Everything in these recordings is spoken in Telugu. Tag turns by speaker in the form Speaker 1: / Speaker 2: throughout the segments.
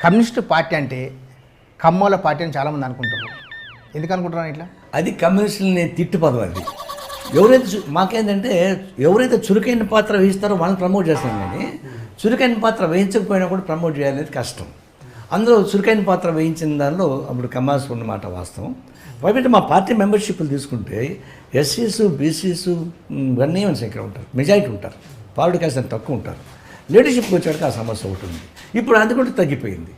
Speaker 1: కమ్యూనిస్ట్ పార్టీ అంటే కమ్మోల పార్టీ అని చాలామంది అనుకుంటారు. ఎందుకు అనుకుంటున్నాను ఇట్లా?
Speaker 2: అది కమ్యూనిస్టులని తిట్టు పదం. అది ఎవరైతే మాకేంటంటే ఎవరైతే చురుకైన పాత్ర వహిస్తారో వాళ్ళని ప్రమోట్ చేస్తాం, కానీ చురుకైన పాత్ర వహించకపోయినా కూడా ప్రమోట్ చేయాలనేది కష్టం. అందులో చురుకైన పాత్ర వహించిన దానిలో అప్పుడు కమ్మాల్సి ఉన్నమాట వాస్తవం. కాబట్టి మా పార్టీ మెంబర్షిప్లు తీసుకుంటే ఎస్సీసు, బీసీసు గణనీయమైన సంఖ్యలో ఉంటారు, మెజారిటీ ఉంటారు, పార్టీ కాస్త తక్కువ ఉంటారు. లీడర్షిప్కి వచ్చాక ఆ సమస్య ఒకటి ఉంది. ఇప్పుడు అది కూడా తగ్గిపోయింది.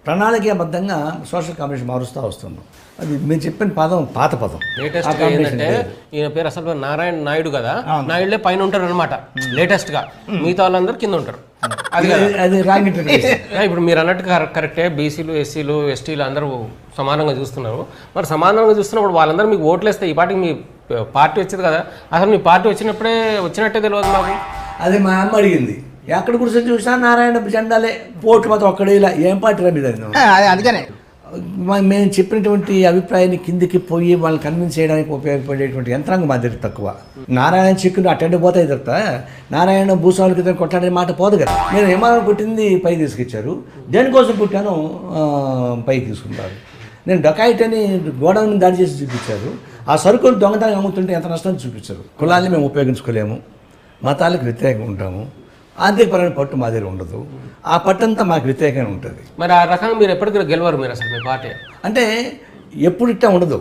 Speaker 2: ప్రణాళికాబద్ధంగా సోషల్ కాంబినేషన్ మారుస్తూ వస్తున్నాం. అది మీరు చెప్పిన పదం పాత పదం.
Speaker 3: లేటెస్ట్ ఏంటంటే ఈయన పేరు అసలు నారాయణ నాయుడు కదా, నాయుడులే పైన ఉంటారు అనమాట లేటెస్ట్ గా, మిగతా వాళ్ళందరూ కింద ఉంటారు.
Speaker 2: అది రాంగ్.
Speaker 3: ఇప్పుడు మీరు అన్నట్టు కరెక్టే, బీసీలు, ఎస్సీలు, ఎస్టీలు అందరూ సమానంగా చూస్తున్నారు. మరి సమానంగా చూస్తున్నప్పుడు వాళ్ళందరూ మీకు ఓట్లు వేస్తే ఈ పార్టీకి మీ పార్టీ వచ్చేది కదా. అసలు మీ పార్టీ వచ్చినట్టే తెలియదు మాకు.
Speaker 2: అది మా అమ్మ అడిగింది, ఎక్కడ కూర్చొని చూసినా నారాయణ జెండాలే, ఓట్లు మాత్రం ఒక్కడే. ఇలా ఏం పార్టీ రా మీద?
Speaker 1: అందుకనే
Speaker 2: మేము చెప్పినటువంటి అభిప్రాయాన్ని కిందికి పోయి వాళ్ళని కన్విన్స్ చేయడానికి ఉపయోగపడేటువంటి యంత్రాంగం మా దగ్గర తక్కువ. నారాయణ చిక్కులు అటెండ్ పోతాయి తప్ప నారాయణ భూస్వామికి ఇద్దరు కొట్లాడే మాట పోదు కదా. నేను ఏమానం కొట్టింది పై తీసుకొచ్చారు, దేనికోసం పుట్టాను పైకి తీసుకుంటారు. నేను డొకాయిట్ అని గోడౌన్ దాడి చేసి చూపించారు, ఆ సరుకులు దొంగతనం అమ్ముతుంటే ఎంత నష్టం చూపించారు. కులాన్ని మేము ఉపయోగించుకోలేము, మతాలకు వ్యతిరేకంగా ఉంటాము, ఆర్థికపరమైన పట్టు మా దగ్గర ఉండదు. ఆ పట్టంతా మాకు వ్యతిరేకంగా ఉంటుంది.
Speaker 3: మరి ఆ రకంగా మీరు ఎప్పటికీ గెలవరు మీరు అసలు మీ పార్టీ
Speaker 2: అంటే ఎప్పుడు ఇట్టా ఉండదు.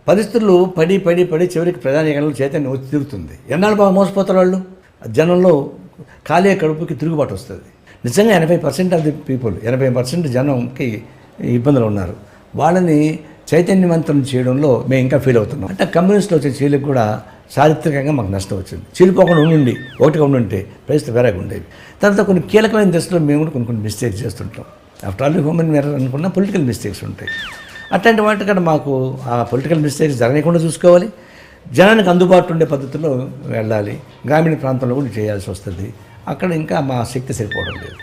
Speaker 2: పరిస్థితులు పడి పడి పడి చివరికి ప్రధానికంలో చైతన్యం వచ్చి తిరుగుతుంది. ఎన్నాళ్ళు బాగా మోసపోతారు వాళ్ళు. జనంలో ఖాళీ కడుపుకి తిరుగుబాటు వస్తుంది. నిజంగా 80% ఆఫ్ ది పీపుల్, 80% జనంకి ఇబ్బందులు ఉన్నారు. వాళ్ళని చైతన్యవంతం చేయడంలో మేము ఇంకా ఫీల్ అవుతున్నాం. అంటే కమ్యూనిస్టులు వచ్చే చీలకు కూడా చారిత్రకంగా మాకు నష్టం వచ్చింది. చీలిపోకుండా ఉండి ఒకటిగా ఉండుంటే పరిస్థితి వేరేగా ఉండేవి. తర్వాత కొన్ని కీలకమైన దశలో మేము కూడా కొన్ని మిస్టేక్స్ చేస్తుంటాం. ఆఫ్టర్ ఆల్ హ్యూమన్ ఎర్రర్ అనుకున్న పొలిటికల్ మిస్టేక్స్ ఉంటాయి. అట్లాంటి వాటి కన్నా మాకు ఆ పొలిటికల్ మిస్టేక్స్ జరగకుండా చూసుకోవాలి. జనానికి అందుబాటులో ఉండే పద్ధతిలో వెళ్ళాలి. గ్రామీణ ప్రాంతంలో కూడా చేయాల్సి వస్తుంది. అక్కడ ఇంకా మా శక్తి సరిపోవడం లేదు.